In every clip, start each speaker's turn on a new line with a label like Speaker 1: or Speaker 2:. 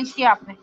Speaker 1: Change किया आपने?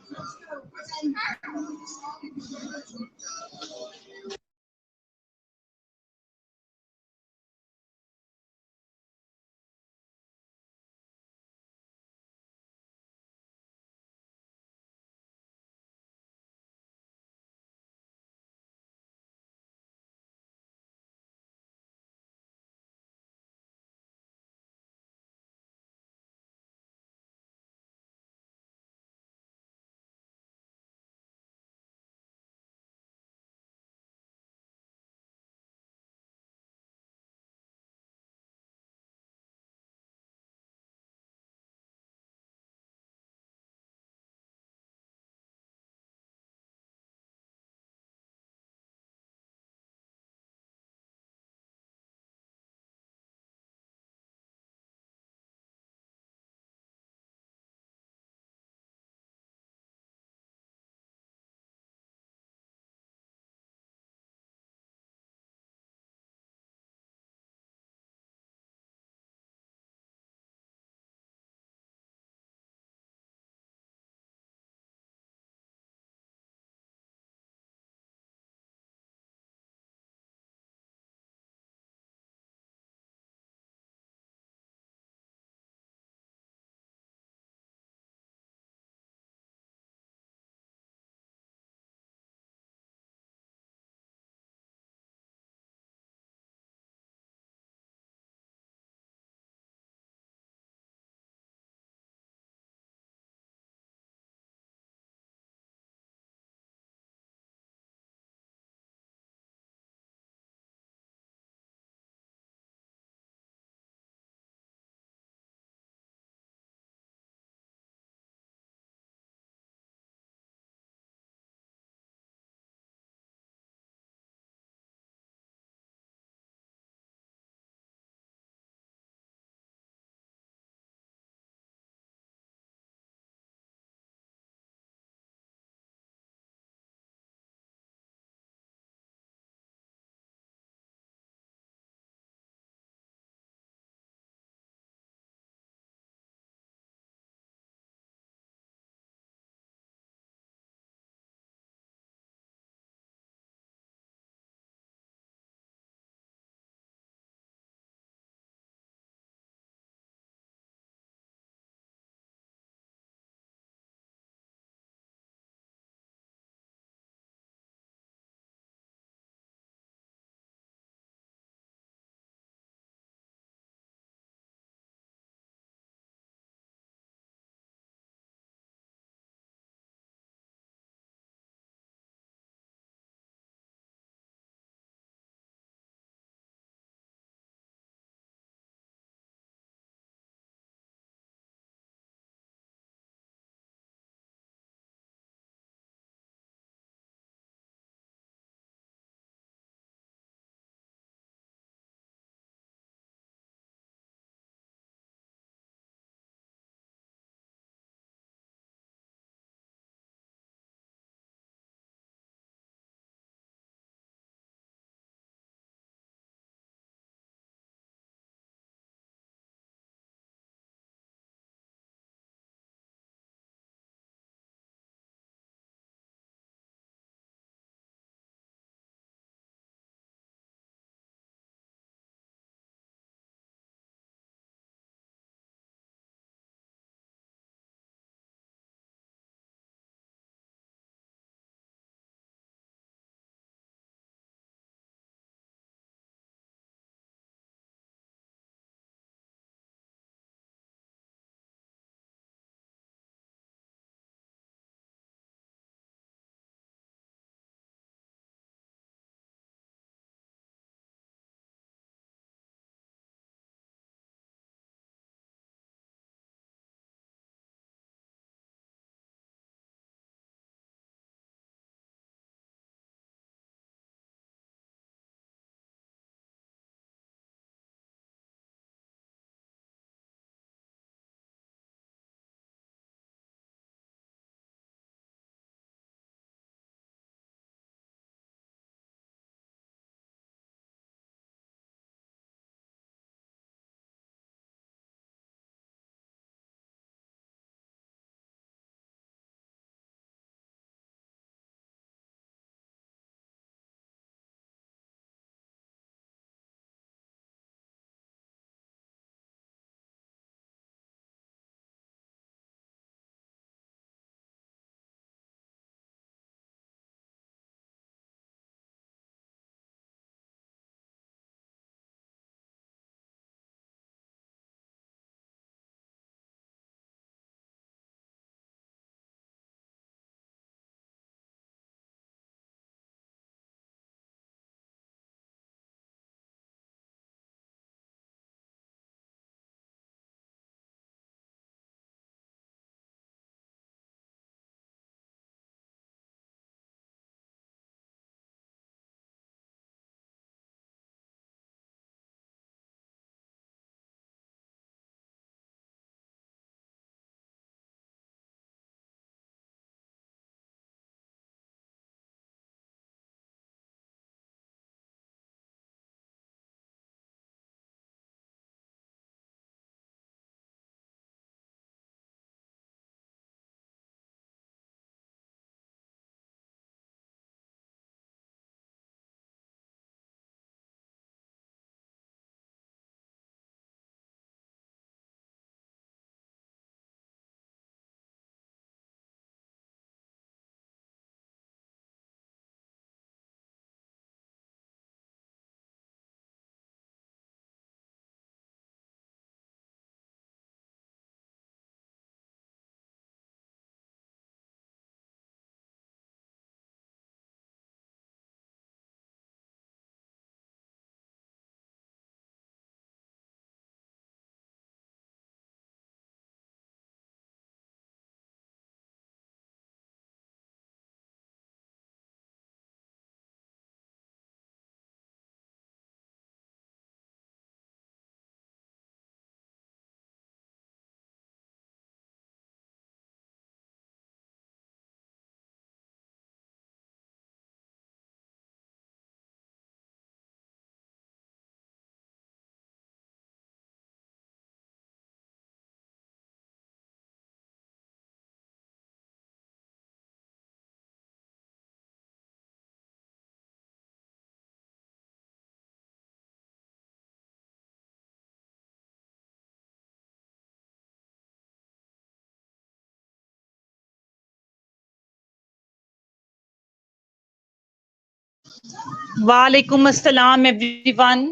Speaker 1: वालेकुम अस्सलाम एवरीवन।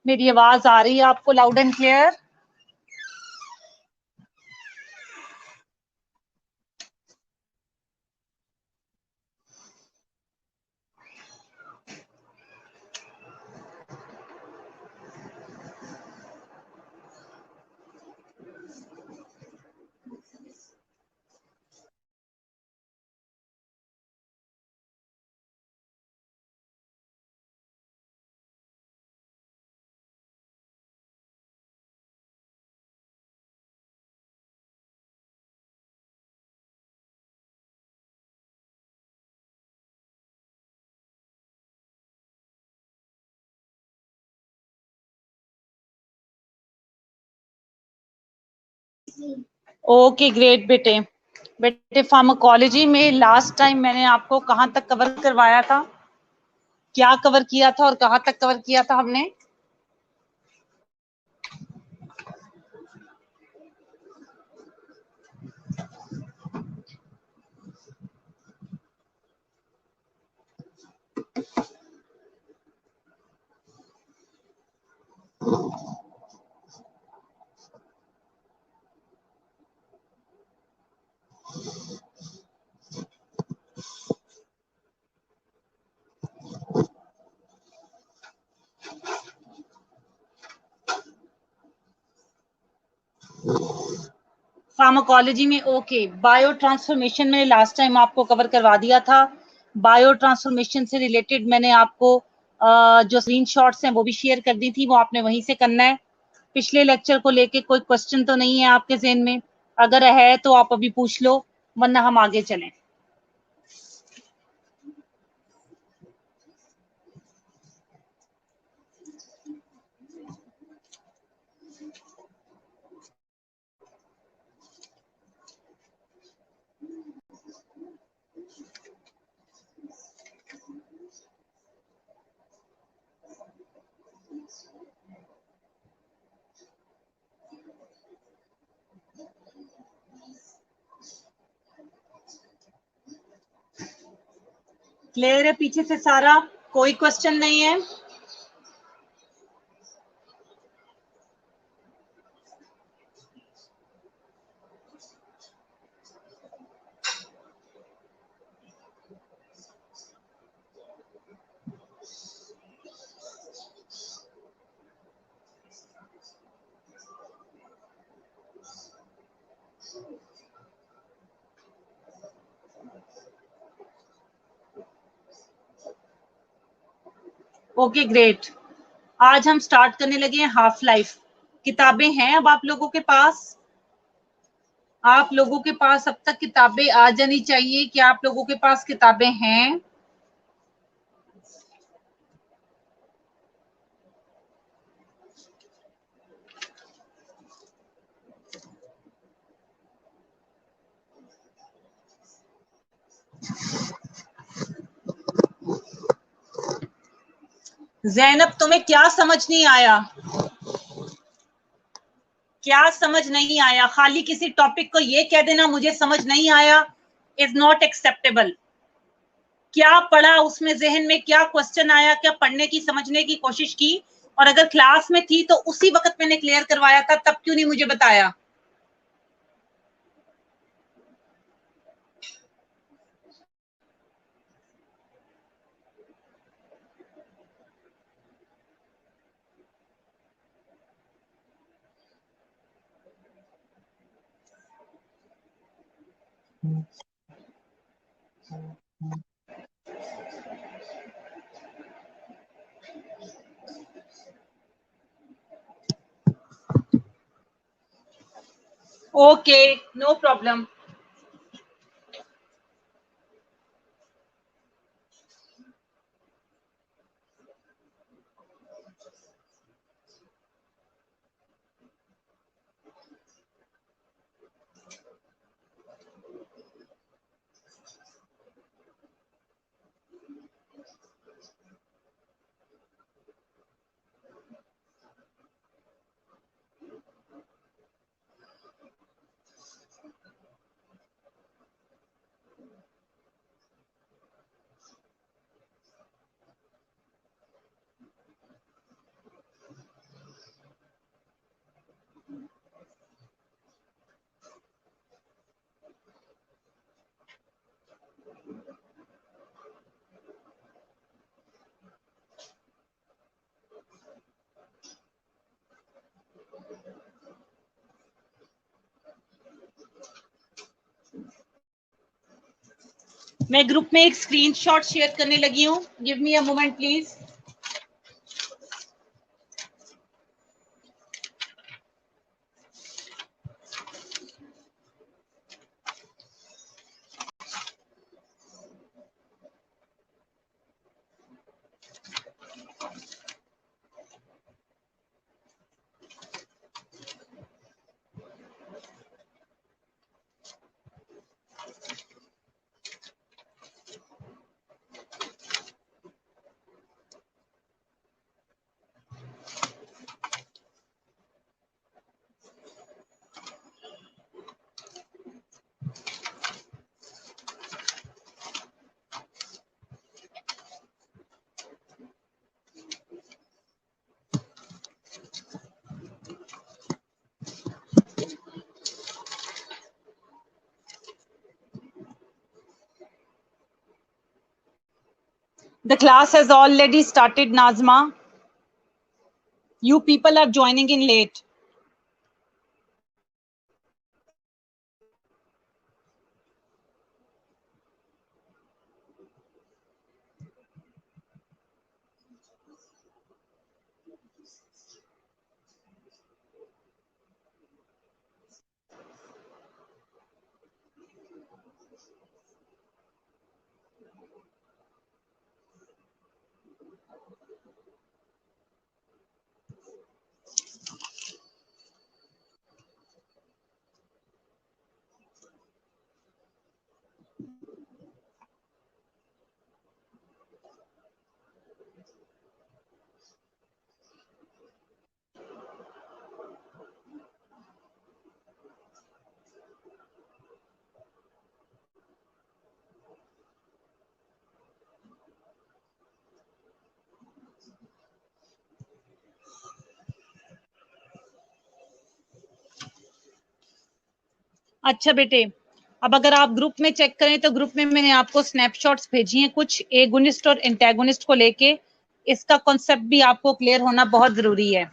Speaker 1: मेरी आवाज आ रही है आपको loud and clear? Okay great बेटे। बेटे फार्माकोलॉजी में लास्ट टाइम मैंने आपको कहां तक कवर करवाया था, क्या कवर किया था और कहां तक कवर किया था हमने? फार्माकोलॉजी में ओके, बायो ट्रांसफॉर्मेशन में लास्ट टाइम आपको कवर करवा दिया था। बायो ट्रांसफॉर्मेशन से रिलेटेड मैंने आपको जो स्क्रीनशॉट्स हैं वो भी शेयर कर दी थी, वो आपने वहीं से करना है। पिछले लेक्चर को लेके कोई क्वेश्चन तो नहीं है आपके ज़हन में? अगर है तो आप अभी पूछ लो, वरना हम आगे चलें। क्लियर है पीछे से सारा? कोई क्वेश्चन नहीं है? Okay great. आज हम स्टार्ट करने लगे हैं हाफ लाइफ। किताबें हैं अब आप लोगों के पास? आप लोगों के पास अब तक किताबें आ जानी चाहिए। क्या आप लोगों के पास किताबें हैं? ज़ैनब, तुम्हें क्या समझ नहीं आया? क्या समझ नहीं आया? खाली किसी टॉपिक को ये कह देना मुझे समझ नहीं आया इज नॉट एक्सेप्टेबल। क्या पढ़ा उसमें, जहन में क्या क्वेश्चन आया, क्या पढ़ने की समझने की कोशिश की? और अगर क्लास में थी तो उसी वक्त मैंने क्लियर करवाया था, तब क्यों नहीं मुझे बताया? Okay, no problem. मैं ग्रुप में एक स्क्रीनशॉट शेयर करने लगी हूँ, give me a moment please. The class has already started, Nazma. You people are joining in late. अच्छा बेटे, अब अगर आप ग्रुप में चेक करें तो ग्रुप में मैंने आपको स्नैपशॉट्स भेजी हैं कुछ एगोनिस्ट और एंटेगोनिस्ट को लेके। इसका कॉन्सेप्ट भी आपको क्लियर होना बहुत जरूरी है।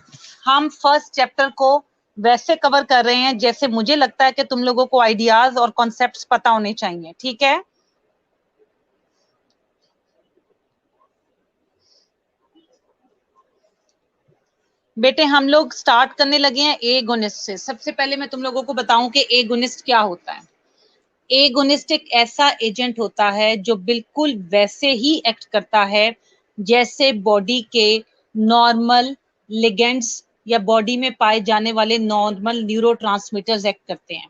Speaker 1: हम फर्स्ट चैप्टर को वैसे कवर कर रहे हैं जैसे मुझे लगता है कि तुम लोगों को आइडियाज और कॉन्सेप्ट्स पता होने चाहिए, ठीक है? बेटे हम लोग स्टार्ट करने लगे हैं एगोनिस्ट से। सबसे पहले मैं तुम लोगों को बताऊं कि एगोनिस्ट क्या होता है। एगोनिस्ट एक ऐसा एजेंट होता है जो बिल्कुल वैसे ही एक्ट करता है जैसे बॉडी के नॉर्मल लिगेंड्स या बॉडी में पाए जाने वाले नॉर्मल न्यूरोट्रांसमीटर्स एक्ट करते हैं।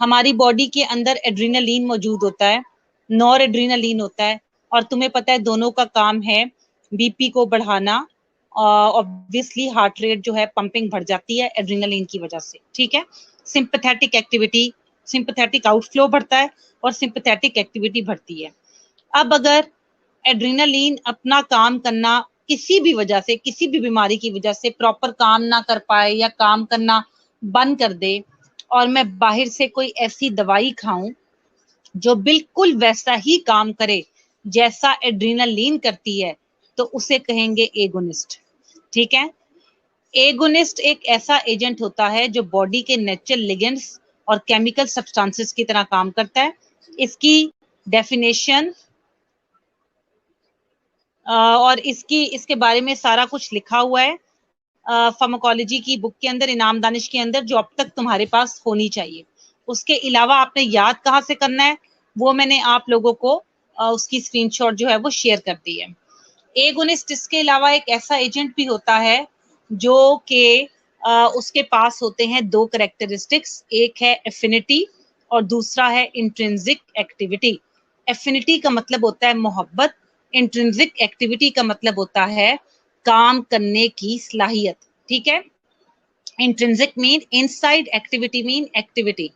Speaker 1: हमारी बॉडी के अंदर एड्रीनलिन मौजूद होता है, नॉर एड्रीनलिन होता है, और तुम्हें पता है दोनों का काम है बीपी को बढ़ाना। ऑब्वियसली हार्ट रेट जो है पंपिंग बढ़ जाती है एड्रीनलिन की वजह से, ठीक है? सिंपैथेटिक एक्टिविटी, सिंपैथेटिक आउटफ्लो बढ़ता है और सिंपैथेटिक एक्टिविटी बढ़ती है। अब अगर एड्रीनलिन अपना काम करना किसी भी वजह से, किसी भी बीमारी की वजह से प्रॉपर काम ना कर पाए या काम करना बंद कर दे, और मैं बाहर से कोई ऐसी दवाई खाऊं जो बिल्कुल वैसा ही काम करे जैसा एड्रीनलिन करती है, तो उसे कहेंगे एगोनिस्ट, ठीक है? एगोनिस्ट एक ऐसा एजेंट होता है जो बॉडी के नेचुरल लिगेंड्स और केमिकल सब्सटेंसेस की तरह काम करता है। इसकी डेफिनेशन और इसके बारे में सारा कुछ लिखा हुआ है फार्माकोलॉजी की बुक के अंदर, इनाम दानिश के अंदर, जो अब तक तुम्हारे पास होनी चाहिए। उसके अलावा आपने याद कहाँ से करना है वो मैंने आप लोगों को उसकी स्क्रीनशॉट जो है वो शेयर कर दी है। एगोनिस्ट इसके अलावा एक ऐसा एजेंट भी होता है जो कि उसके पास होते हैं दो कैरेक्टरिस्टिक्स, एक है एफिनिटी और दूसरा है इंट्रिंसिक एक्टिविटी। एफिनिटी का मतलब होता है मोहब्बत, इंट्रिंसिक एक्टिविटी का मतलब होता है काम करने की सलाहियत, ठीक है? Intrinsic mean inside, activity mean activity,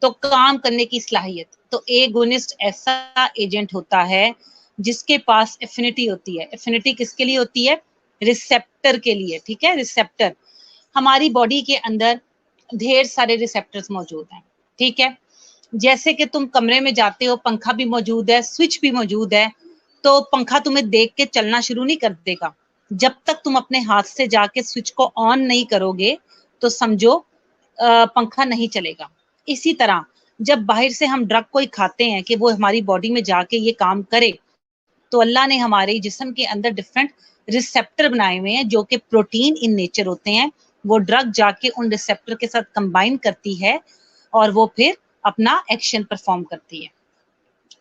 Speaker 1: तो काम करने की सलाहियत। तो एगोनिस्ट ऐसा एजेंट होता है जिसके पास एफिनिटी होती है। एफिनिटी किसके लिए होती है? रिसेप्टर के लिए, ठीक है? रिसेप्टर, हमारी बॉडी के अंदर ढेर सारे रिसेप्टर्स मौजूद हैं, ठीक है? जैसे कि तुम कमरे में जाते हो, पंखा भी मौजूद है, स्विच भी मौजूद है, तो पंखा तुम्हें देख के चलना शुरू नहीं कर देगा। जब तक तुम अपने हाथ से जाके स्विच को ऑन नहीं करोगे तो समझो पंखा नहीं चलेगा। इसी तरह जब बाहर से हम ड्रग कोई खाते हैं कि वो हमारी बॉडी में जाके ये काम करे, तो अल्लाह ने हमारे जिस्म के अंदर डिफरेंट रिसेप्टर बनाए हुए हैं जो कि प्रोटीन इन नेचर होते हैं। वो ड्रग जाके उन रिसेप्टर के साथ कंबाइन करती है और वो फिर अपना एक्शन परफॉर्म करती है।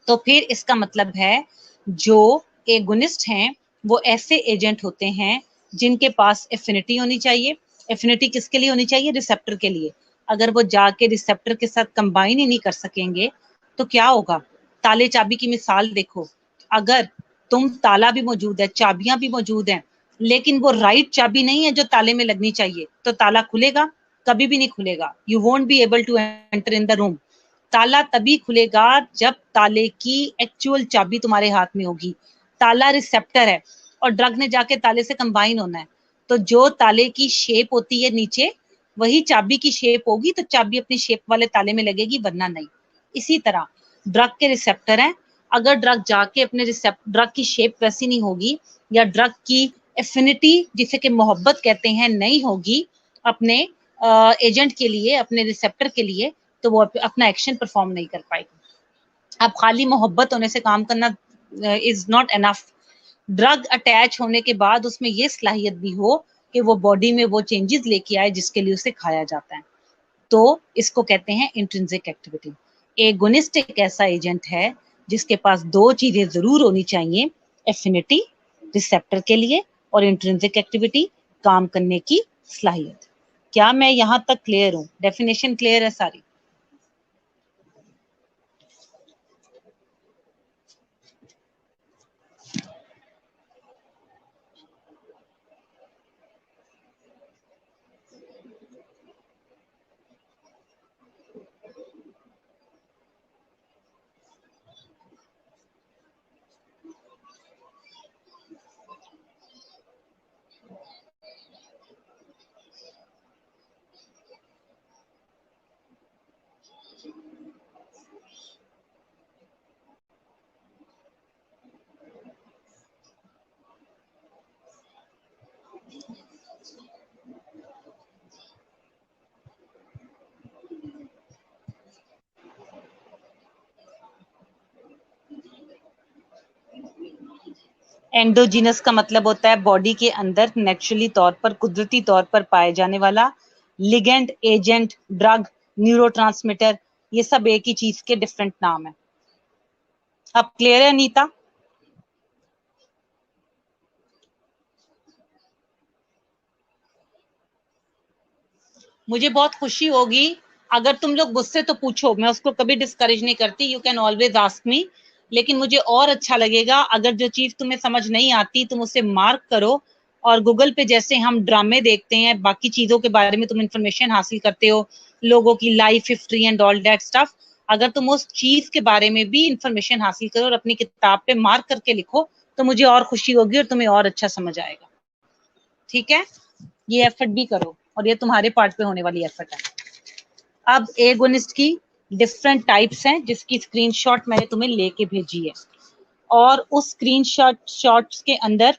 Speaker 1: तो फिर इसका मतलब है जो एगोनिस्ट हैं वो ऐसे एजेंट होते हैं जिनके पास एफिनिटी होनी चाहिए। एफिनिटी किसके लिए होनी चाहिए? रिसेप्टर के लिए। अगर वो जाके रिसेप्टर के साथ कंबाइन ही नहीं कर सकेंगे तो क्या होगा? ताले चाबी की मिसाल देखो, अगर तुम ताला भी मौजूद है, चाबियां भी मौजूद हैं, लेकिन वो राइट चाबी नहीं है जो ताले में लगनी चाहिए, तो ताला खुलेगा? कभी भी नहीं खुलेगा। You won't be able to enter in the room. ताला तभी खुलेगा जब ताले की एक्चुअल चाबी तुम्हारे हाथ में होगी। ताला रिसेप्टर है और ड्रग ने जाके ताले से कंबाइन होना है, तो जो ताले की शेप होती है नीचे वही चाबी की शेप होगी, तो चाबी अपनी शेप वाले ताले में लगेगी, वरना नहीं। इसी तरह ड्रग के रिसेप्टर हैं, अगर ड्रग जाके अपने ड्रग की शेप वैसी नहीं होगी या ड्रग की एफिनिटी जिसे कि मोहब्बत कहते हैं नहीं होगी अपने एजेंट के लिए, अपने रिसेप्टर के लिए, तो वो अपना एक्शन परफॉर्म नहीं कर पाएगा। अब खाली मोहब्बत होने से काम करना is not enough. Drug attach होने के बाद उसमें ये सलाहियत भी हो कि वो बॉडी में वो चेंजेस लेके आए जिसके लिए उसे खाया जाता है, तो इसको कहते हैं इंट्रिंसिक एक्टिविटी। एगोनिस्ट एक ऐसा एजेंट है जिसके पास दो चीजें जरूर होनी चाहिए, एफिनिटी रिसेप्टर के लिए और इंट्रिंसिक एक्टिविटी काम करने की सलाहियत। क्या मैं यहां तक क्लियर हूं? डेफिनेशन क्लियर है सारी? एंडोजीनस का मतलब होता है बॉडी के अंदर नेचुरली तौर पर, कुदरती तौर पर पाए जाने वाला। लिगेंड, एजेंट, ड्रग, न्यूरोट्रांसमीटर, ये सब एक ही चीज के डिफरेंट नाम है। अब क्लियर है अनीता? मुझे बहुत खुशी होगी अगर तुम लोग मुझसे तो पूछो, मैं उसको कभी डिस्करेज नहीं करती, you can always ask me. लेकिन मुझे और अच्छा लगेगा अगर जो चीज तुम्हें समझ नहीं आती तुम उसे मार्क करो, और गूगल पे जैसे हम ड्रामे देखते हैं, बाकी चीजों के बारे में तुम इंफॉर्मेशन हासिल करते हो, लोगों की life history and all that stuff, अगर तुम उस चीज के बारे में भी इंफॉर्मेशन हासिल करो और अपनी किताब पे मार्क करके लिखो, तो मुझे और खुशी होगी और तुम्हें और अच्छा समझ आएगा। ठीक है? ये एफर्ट भी करो और ये तुम्हारे पार्ट पे होने वाली एफर्ट है। अब एगोनिस्ट की डिफरेंट टाइप्स हैं जिसकी स्क्रीनशॉट मैंने तुम्हें लेके भेजी है, और उस शॉट्स के अंदर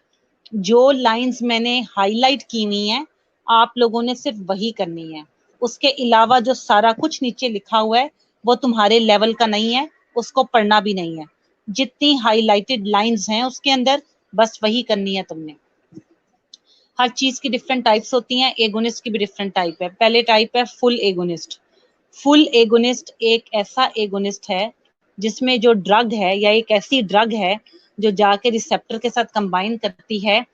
Speaker 1: जो लाइंस मैंने हाईलाइट की हुई हैं आप लोगों ने सिर्फ वही करनी है। उसके अलावा जो सारा कुछ नीचे लिखा हुआ है वो तुम्हारे लेवल का नहीं है, उसको पढ़ना भी नहीं है। जितनी हाईलाइटेड लाइंस हैं उसके अंदर बस वही करनी है तुमने। हर चीज की डिफरेंट टाइप्स होती हैं, एगोनिस्ट की भी डिफरेंट टाइप है। पहले टाइप है फुल एगोनिस्ट। फुल एगोनिस्ट एक ऐसा एगोनिस्ट है जिसमें जो ड्रग है या एक ऐसी ड्रग है जो जाके रिसेप्टर के साथ कंबाइन करती है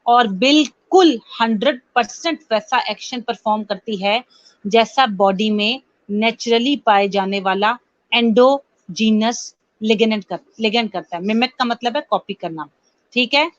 Speaker 1: और बिल्कुल 100% वैसा एक्शन परफॉर्म करती है जैसा बॉडी में नेचुरली पाए जाने वाला एंडोजीनस लिगेंड करता है। मिमिक का मतलब है कॉपी करना। ठीक है?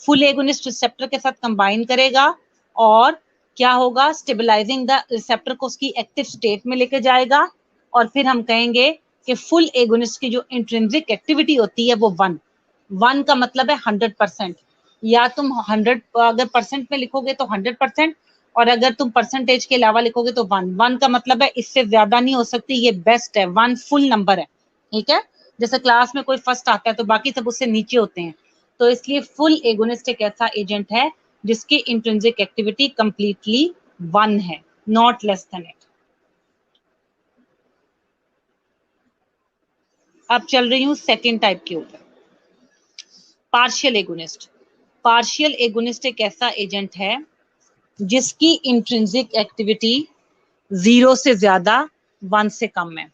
Speaker 1: फुल एगोनिस्ट रिसेप्टर के साथ कंबाइन करेगा और क्या होगा? स्टेबलाइजिंग द रिसेप्टर को उसकी एक्टिव स्टेट में लेके जाएगा, और फिर हम कहेंगे कि फुल एगोनिस्ट की जो इंट्रिंसिक एक्टिविटी होती है वो 1 का मतलब है 100%। या तुम 100 अगर परसेंट में लिखोगे तो 100%, और अगर तुम परसेंटेज के अलावा लिखोगे तो 1 का मतलब है इससे ज्यादा नहीं हो सकती, ये बेस्ट है, 1 फुल नंबर है। ठीक है? जैसे क्लास में कोई फर्स्ट आता है तो बाकी सब उससे नीचे होते हैं, तो इसलिए फुल एगोनिस्ट एक ऐसा एजेंट है जिसकी इंट्रिंसिक एक्टिविटी कंप्लीटली 1 है, नॉट लेस देन इट। अब चल रही हूँ सेकेंड टाइप के ऊपर, पार्शियल एगोनिस्ट। पार्शियल एगोनिस्ट एक ऐसा एजेंट है जिसकी इंट्रिंसिक एक्टिविटी 0 से ज्यादा 1 से कम है,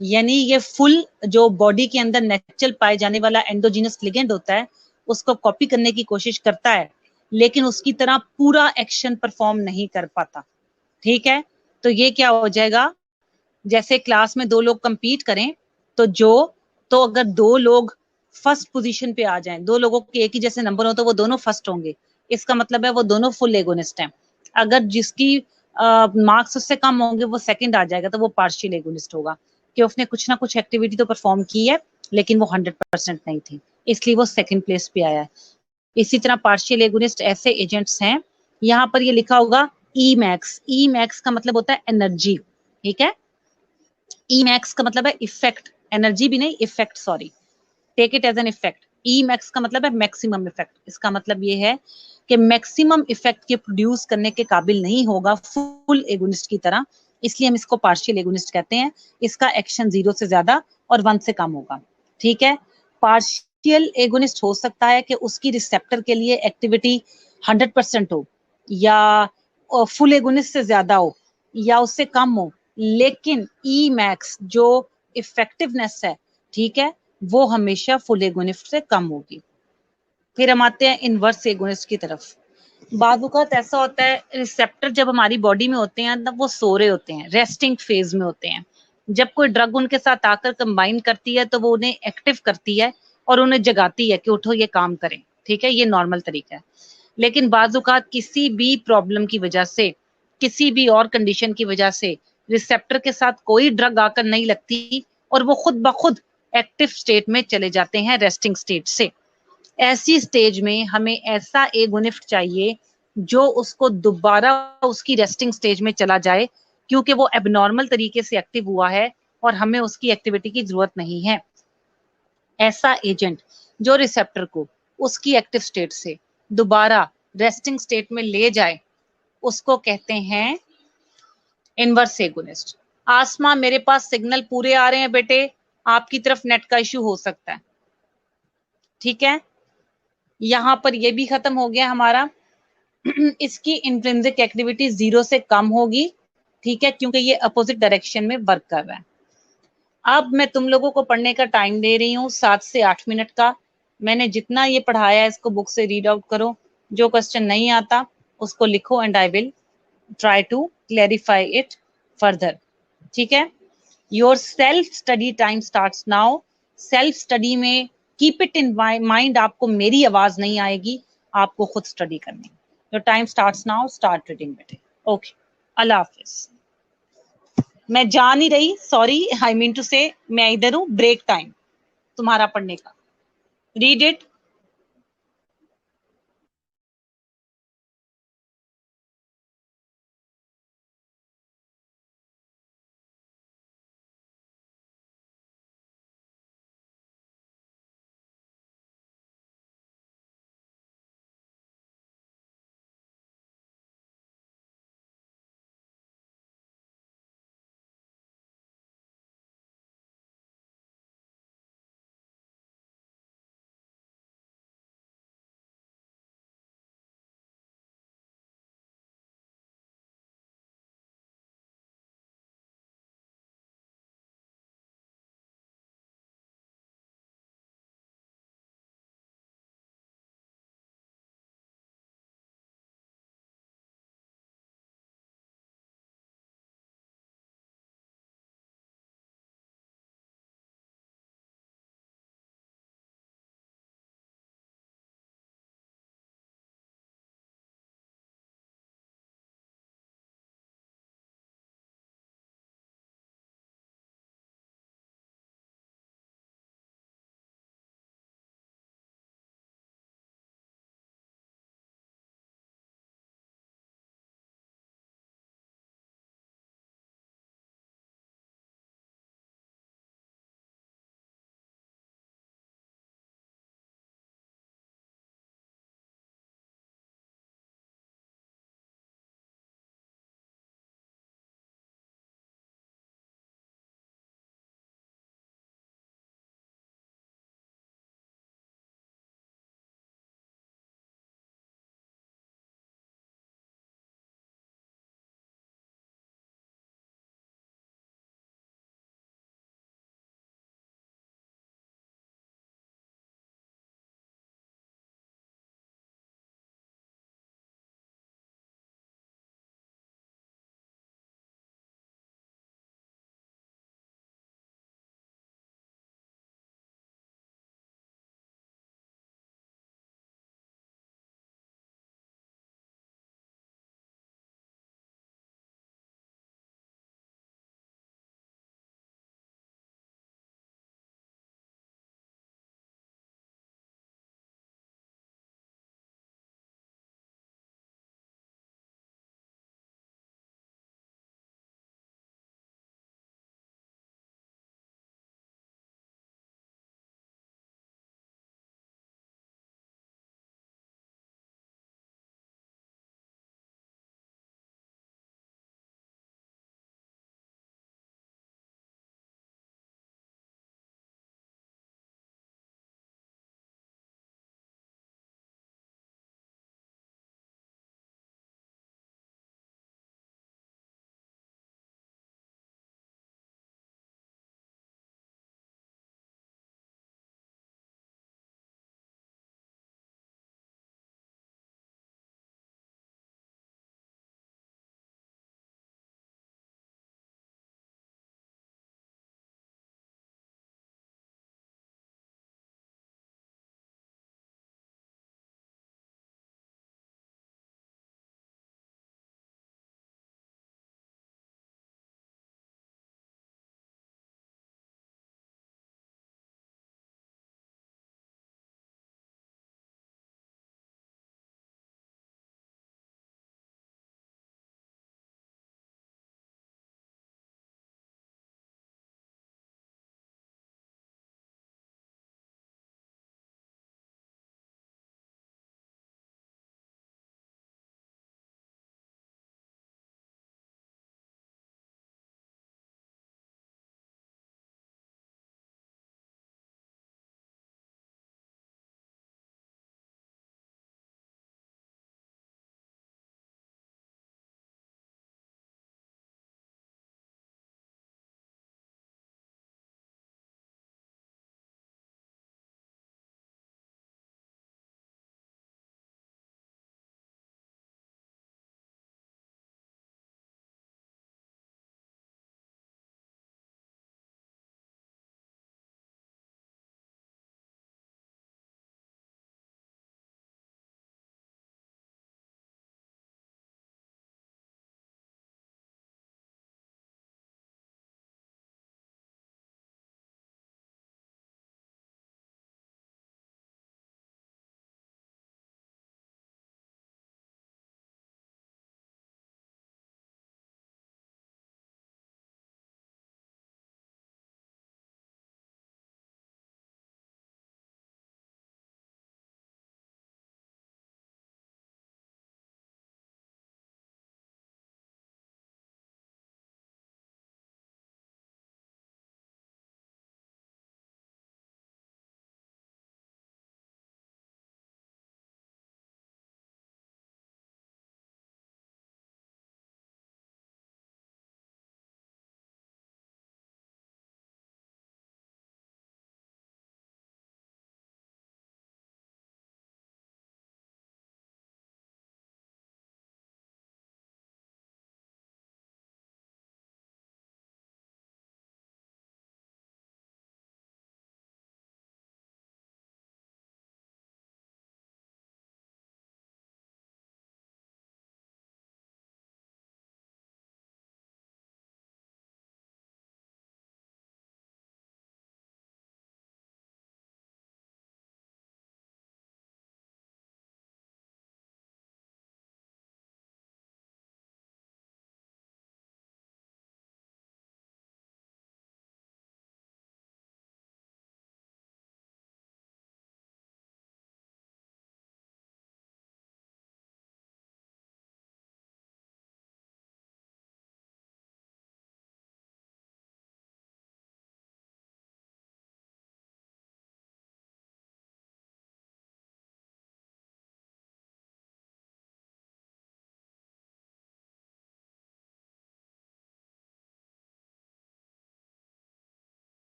Speaker 1: यानी ये फुल जो बॉडी के अंदर नेचुरल पाए जाने वाला एंडोजीनस लिगेंड होता है उसको कॉपी करने की कोशिश करता है, लेकिन उसकी तरह पूरा एक्शन परफॉर्म नहीं कर पाता। ठीक है, तो ये क्या हो जाएगा, जैसे क्लास में 2 लोग कंपीट करें तो अगर 2 लोग फर्स्ट पोजीशन पे आ जाएं, 2 लोगों के एक ही जैसे नंबर हो तो वो दोनों फर्स्ट होंगे, इसका मतलब है वो दोनों फुल एगोनिस्ट हैं। अगर जिसकी मार्क्स उससे कम होंगे वो सेकंड आ जाएगा तो वो पार्शियल एगोनिस्ट होगा, कि उसने कुछ ना कुछ एक्टिविटी तो परफॉर्म की है लेकिन वो 100% नहीं थी, इसलिए वो सेकंड प्लेस पे आया है। इसी तरह पार्शियल एगोनिस्ट ऐसे एजेंट्स हैं, यहाँ पर ये लिखा होगा ई मैक्स। ई मैक्स का मतलब होता है एनर्जी, ठीक है। ई मैक्स का मतलब है इफेक्ट, एनर्जी भी नहीं effect, sorry, take it as an effect. E max का मतलब है मैक्सिमम इफेक्ट, इसका मतलब ये है कि मैक्सिमम इफेक्ट के प्रोड्यूस करने के काबिल नहीं होगा फुल एगोनिस्ट की तरह, इसलिए हम इसको पार्शियल एगोनिस्ट कहते हैं। इसका एक्शन 0 से ज्यादा और 1 से कम होगा। ठीक है, पार्शियल एगोनिस्ट हो सकता है कि उसकी रिसेप्टर के लिए एक्टिविटी 100% हो, या फुल एगोनिस्ट से ज्यादा हो, या उससे कम हो, लेकिन ई मैक्स जो इफेक्टिवनेस है, ठीक है, वो हमेशा फुल एगोनिस्ट से कम होगी। फिर हम आते हैं इनवर्स एगोनिस्ट की तरफ। बाद वक्त ऐसा होता है रिसेप्टर जब हमारी बॉडी में होते हैं तब वो सो रहे होते हैं, रेस्टिंग फेज में होते हैं। जब कोई ड्रग उनके साथ आकर कंबाइन करती है तो वो उन्हें एक्टिव करती है और उन्हें जगाती है कि उठो ये काम करें। ठीक है, ये नॉर्मल तरीका है। लेकिन बाजुकात किसी भी प्रॉब्लम की वजह से, किसी भी और कंडीशन की वजह से रिसेप्टर के साथ कोई ड्रग आकर नहीं लगती और वो खुद ब खुद एक्टिव स्टेट में चले जाते हैं रेस्टिंग स्टेट से। ऐसी स्टेज में हमें ऐसा एगोनिस्ट चाहिए जो उसको दोबारा उसकी रेस्टिंग स्टेज में चला जाए, क्योंकि वो एबनॉर्मल तरीके से एक्टिव हुआ है और हमें उसकी एक्टिविटी की जरूरत नहीं है। ऐसा एजेंट जो रिसेप्टर को उसकी एक्टिव स्टेट से दोबारा रेस्टिंग स्टेट में ले जाए उसको कहते हैं इनवर्स एगोनिस्ट। आसमा, मेरे पास सिग्नल पूरे आ रहे हैं बेटे, आपकी तरफ नेट का इश्यू हो सकता है। ठीक है, यहां पर ये भी खत्म हो गया हमारा। इसकी इंट्रिंसिक एक्टिविटी 0 से कम होगी, ठीक है, क्योंकि ये अपोजिट डायरेक्शन में वर्क कर रहा है। अब मैं तुम लोगों को पढ़ने का टाइम दे रही हूँ 7 से 8 मिनट का। मैंने जितना ये पढ़ाया है इसको बुक से रीड आउट करो, जो क्वेश्चन नहीं आता उसको लिखो and I will try to clarify it further. ठीक है, your self study time starts now. Self study में कीप इट इन माइंड, आपको मेरी आवाज नहीं आएगी, आपको खुद स्टडी करनी। Your time starts now, start reading बेटे। ओके, अल्लाह हाफिज। मैं जा नहीं रही, सॉरी, आई मीन टू से मैं इधर हूँ, ब्रेक टाइम तुम्हारा पढ़ने का। Read it.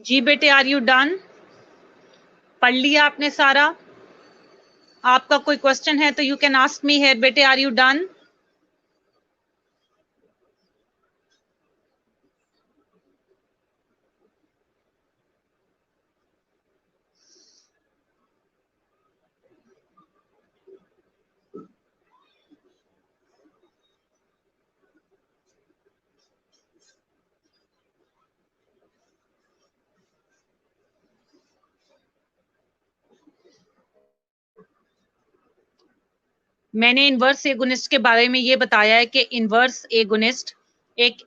Speaker 1: जी बेटे, आर यू डन? पढ़ लिया आपने सारा? आपका कोई क्वेश्चन है तो you can ask me here बेटे, आर यू डन? मैंने इनवर्स एगोनिस्ट के बारे में ये बताया है कि इनवर्स एगोनिस्ट एक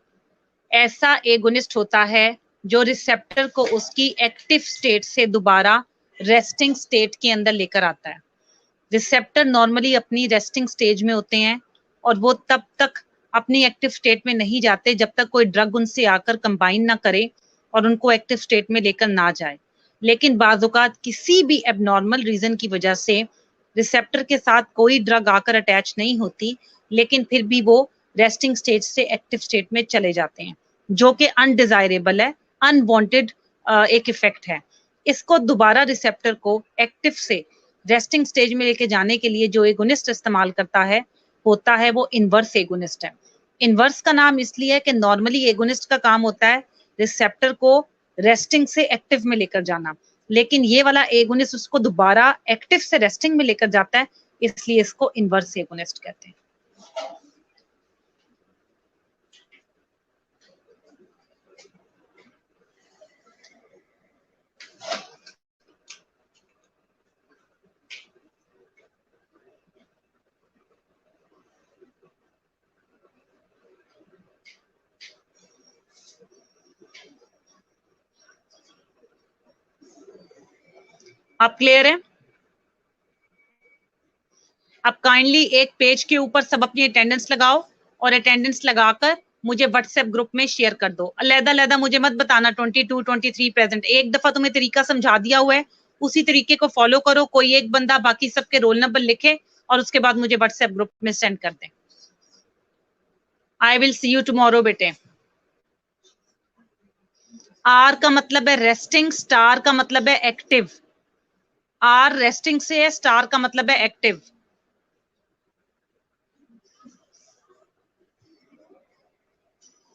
Speaker 1: ऐसा एगोनिस्ट होता है जो रिसेप्टर को उसकी एक्टिव स्टेट से दोबारा रेस्टिंग स्टेट के अंदर लेकर आता है। रिसेप्टर नॉर्मली अपनी रेस्टिंग स्टेज में होते हैं और वो तब तक अपनी एक्टिव स्टेट में नहीं जाते जब तक कोई ड्रग उनसे आकर कंबाइन ना करे और उनको एक्टिव स्टेट में लेकर ना जाए। लेकिन बाज़-औक़ात किसी भी एबनॉर्मल रीजन की वजह से रिसेप्टर के साथ कोई ड्रग आकर अटैच नहीं होती, लेकिन फिर भी वो रेस्टिंग स्टेज से एक्टिव स्टेट में चले जाते हैं, जो कि अनडिजायरेबल है, अनवांटेड एक इफेक्ट है। इसको दोबारा रिसेप्टर को एक्टिव से रेस्टिंग स्टेज में लेके जाने के लिए जो एगोनिस्ट इस्तेमाल करता है, होता है वो इनवर्स एगोनिस्ट है। इनवर्स का नाम इसलिए है कि नॉर्मली एगोनिस्ट का काम होता है रिसेप्टर को रेस्टिंग से एक्टिव में लेकर जाना, लेकिन ये वाला एगोनिस्ट उसको दोबारा एक्टिव से रेस्टिंग में लेकर जाता है, इसलिए इसको इनवर्स एगोनिस्ट कहते हैं। आप क्लियर है? आप काइंडली एक पेज के ऊपर सब अपनी अटेंडेंस लगाओ और अटेंडेंस लगाकर मुझे व्हाट्सएप ग्रुप में शेयर कर दो। अलग-अलग मुझे मत बताना 22, 23 प्रेजेंट। एक दफा तुम्हें तरीका समझा दिया हुआ है, उसी तरीके को फॉलो करो। कोई एक बंदा बाकी सबके रोल नंबर लिखे और उसके बाद मुझे व्हाट्सएप ग्रुप में सेंड कर दे। I will see you tomorrow बेटे। आर का मतलब है रेस्टिंग, स्टार का मतलब है एक्टिव। आर रेस्टिंग से है, स्टार का मतलब है active.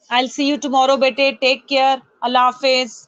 Speaker 1: I'll see you tomorrow, bete. Take care. Allah Hafiz.